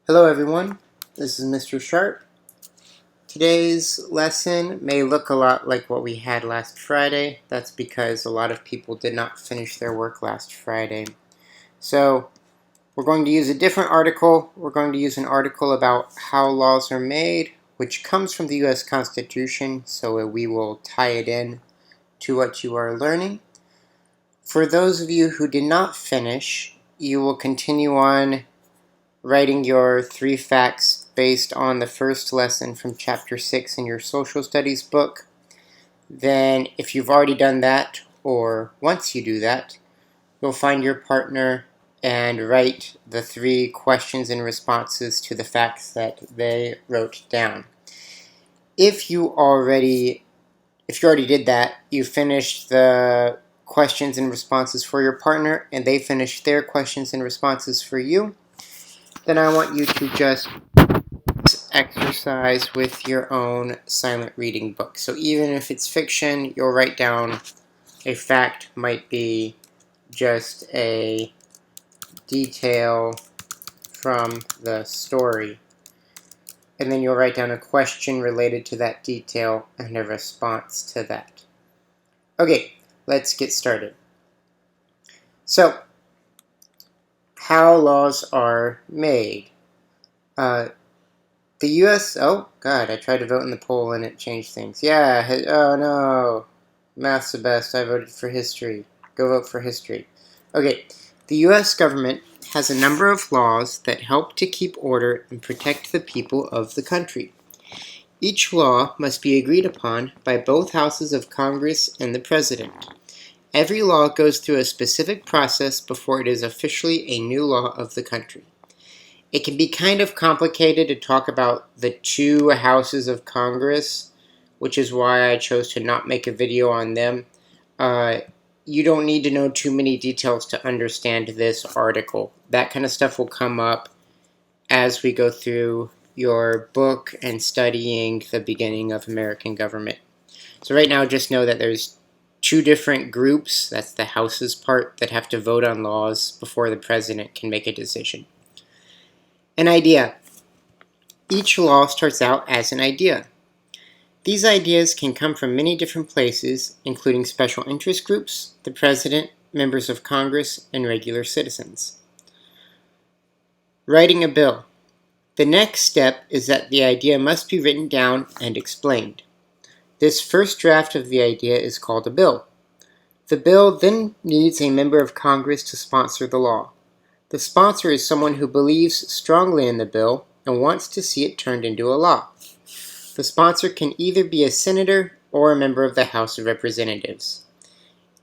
Hello everyone, this is Mr. Sharp. Today's lesson may look a lot like what we had last Friday. That's because a lot of people did not finish their work last Friday. So we're going to use a different article. We're going to use an article about how laws are made, which comes from the U.S. Constitution, so we will tie it in to what you are learning. For those of you who did not finish, you will continue on writing your 3 facts based on the first lesson from Chapter 6 in your Social Studies book. Then, if you've already done that, or once you do that, you'll find your partner and write the 3 questions and responses to the facts that they wrote down. If you already did that, you finished the questions and responses for your partner, and they finished their questions and responses for you, then I want you to just exercise with your own silent reading book. So even if it's fiction, you'll write down a fact, might be just a detail from the story. And then you'll write down a question related to that detail and a response to that. Okay, let's get started. So, how laws are made. The U.S. Oh, God, I tried to vote in the poll and it changed things. Yeah, oh no. Math's the best. I voted for history. Go vote for history. Okay, the U.S. government has a number of laws that help to keep order and protect the people of the country. Each law must be agreed upon by both houses of Congress and the President. Every law goes through a specific process before it is officially a new law of the country. It can be kind of complicated to talk about the 2 houses of Congress, which is why I chose to not make a video on them. You don't need to know too many details to understand this article. That kind of stuff will come up as we go through your book and studying the beginning of American government. So right now, just know that there's 2 different groups, that's the houses part, that have to vote on laws before the president can make a decision. An idea. Each law starts out as an idea. These ideas can come from many different places, including special interest groups, the president, members of Congress, and regular citizens. Writing a bill. The next step is that the idea must be written down and explained. This first draft of the idea is called a bill. The bill then needs a member of Congress to sponsor the law. The sponsor is someone who believes strongly in the bill and wants to see it turned into a law. The sponsor can either be a senator or a member of the House of Representatives.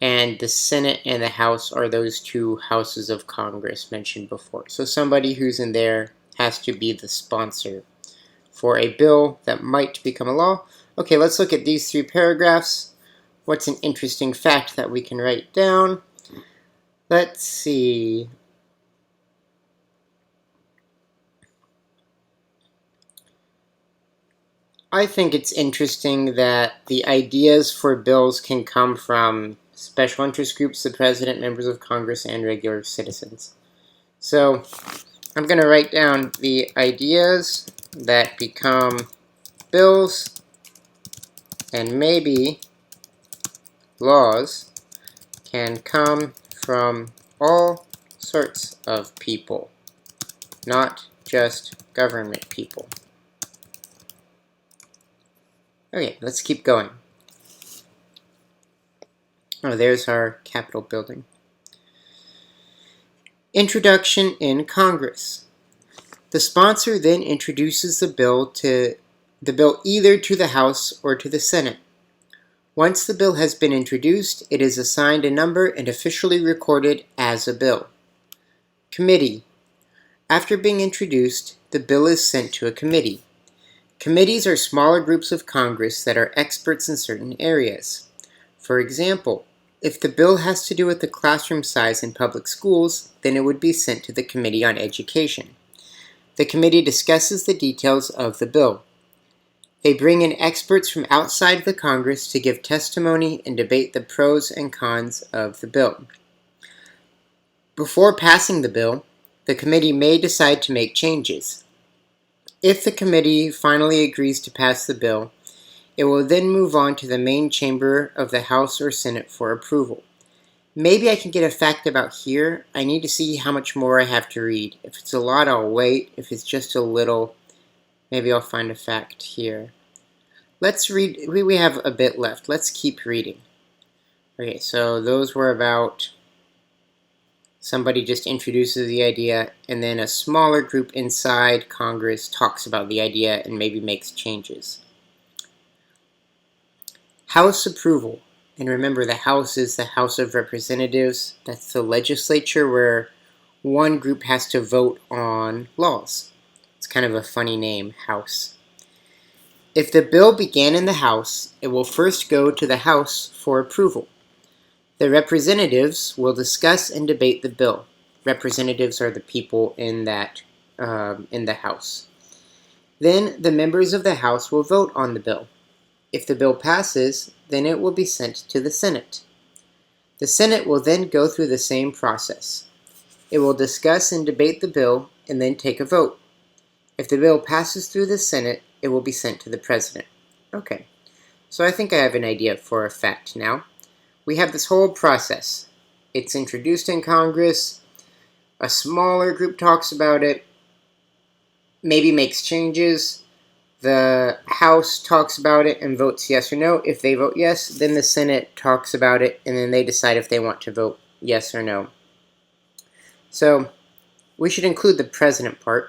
And the Senate and the House are those 2 houses of Congress mentioned before. So somebody who's in there has to be the sponsor for a bill that might become a law. Okay, let's look at these 3 paragraphs. What's an interesting fact that we can write down? Let's see. I think it's interesting that the ideas for bills can come from special interest groups, the president, members of Congress, and regular citizens. So I'm going to write down the ideas that become bills and maybe laws can come from all sorts of people, not just government people. Okay, let's keep going. Oh, there's our Capitol building. Introduction in Congress. The sponsor then introduces the bill either to the House or to the Senate. Once the bill has been introduced, it is assigned a number and officially recorded as a bill. Committee. After being introduced, the bill is sent to a committee. Committees are smaller groups of Congress that are experts in certain areas. For example, if the bill has to do with the classroom size in public schools, then it would be sent to the Committee on Education. The committee discusses the details of the bill. They bring in experts from outside the Congress to give testimony and debate the pros and cons of the bill. Before passing the bill, the committee may decide to make changes. If the committee finally agrees to pass the bill, it will then move on to the main chamber of the House or Senate for approval. Maybe I can get a fact about here. I need to see how much more I have to read. If it's a lot, I'll wait. If it's just a little, maybe I'll find a fact here. Let's read. We have a bit left. Let's keep reading. Okay, so those were about somebody just introduces the idea, and then a smaller group inside Congress talks about the idea and maybe makes changes. House approval. And remember, the House is the House of Representatives. That's the legislature where one group has to vote on laws. It's kind of a funny name, House. If the bill began in the House, it will first go to the House for approval. The representatives will discuss and debate the bill. Representatives are the people in the House. Then the members of the House will vote on the bill. If the bill passes, then it will be sent to the Senate. The Senate will then go through the same process. It will discuss and debate the bill and then take a vote. If the bill passes through the Senate, it will be sent to the President. Okay, so I think I have an idea for a fact now. We have this whole process. It's introduced in Congress, a smaller group talks about it, maybe makes changes, the House talks about it and votes yes or no. If they vote yes, then the Senate talks about it, and then they decide if they want to vote yes or no. So, we should include the President part.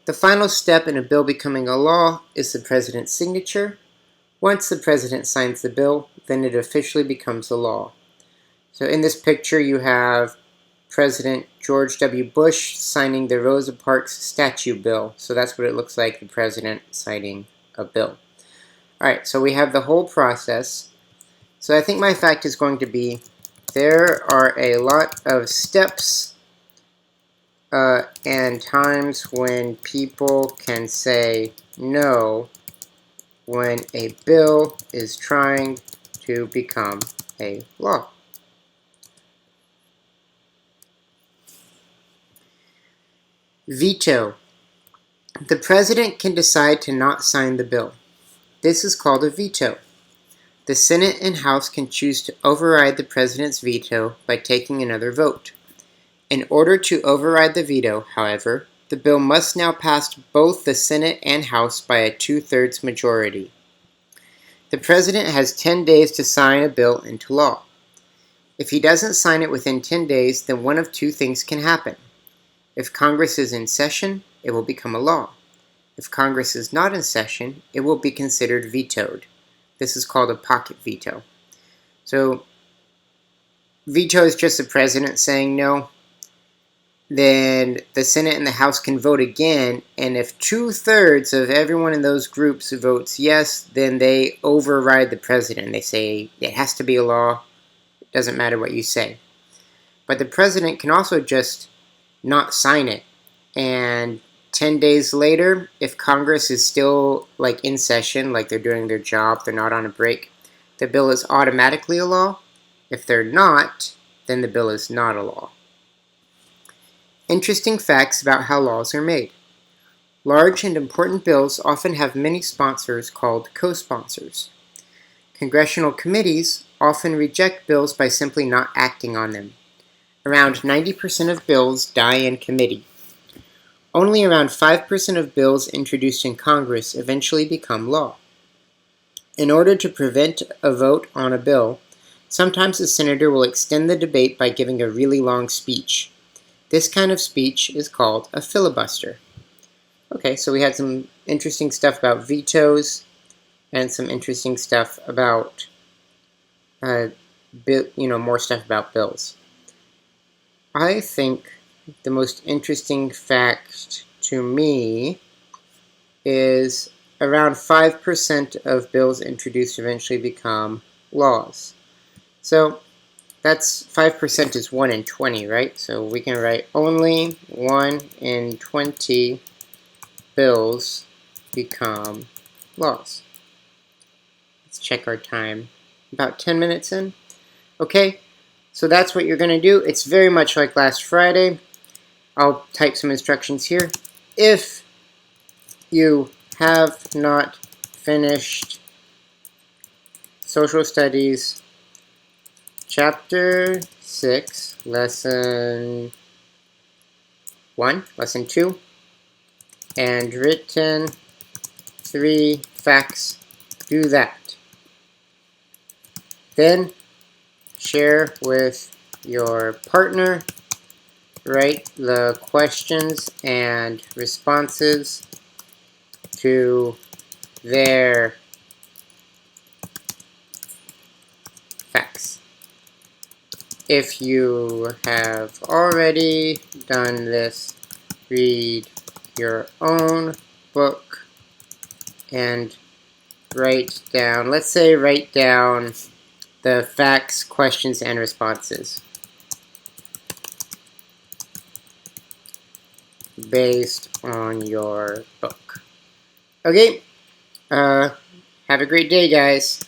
The final step in a bill becoming a law is the President's signature. Once the President signs the bill, then it officially becomes a law. So in this picture you have President George W. Bush signing the Rosa Parks statue bill. So that's what it looks like, the President signing a bill. Alright, so we have the whole process. So I think my fact is going to be, there are a lot of steps and times when people can say no when a bill is trying to become a law. Veto. The President can decide to not sign the bill. This is called a veto. The Senate and House can choose to override the President's veto by taking another vote. In order to override the veto, however, the bill must now pass both the Senate and House by a 2/3 majority. The President has 10 days to sign a bill into law. If he doesn't sign it within 10 days, then one of two things can happen. If Congress is in session, it will become a law. If Congress is not in session, it will be considered vetoed. This is called a pocket veto. So, veto is just the President saying no. Then the Senate and the House can vote again, and if 2/3 of everyone in those groups votes yes, then they override the President. They say it has to be a law, it doesn't matter what you say. But the President can also just not sign it, and 10 days later, if Congress is still in session, like they're doing their job, they're not on a break, the bill is automatically a law. If they're not, then the bill is not a law. Interesting facts about how laws are made. Large and important bills often have many sponsors called co-sponsors. Congressional committees often reject bills by simply not acting on them. Around 90% of bills die in committee. Only around 5% of bills introduced in Congress eventually become law. In order to prevent a vote on a bill, sometimes a senator will extend the debate by giving a really long speech. This kind of speech is called a filibuster. Okay, so we had some interesting stuff about vetoes and some interesting stuff about, more stuff about bills. I think the most interesting fact to me is around 5% of bills introduced eventually become laws. So that's 5% is 1 in 20, right? So we can write only 1 in 20 bills become laws. Let's check our time. About 10 minutes in. Okay, so that's what you're going to do. It's very much like last Friday. I'll type some instructions here. If you have not finished Social Studies Chapter 6, Lesson 1, Lesson 2, and written 3 facts, do that. Then share with your partner, write the questions and responses to their facts. If you have already done this, read your own book and write down, let's say write down the facts, questions, and responses based on your book. Okay, have a great day, guys.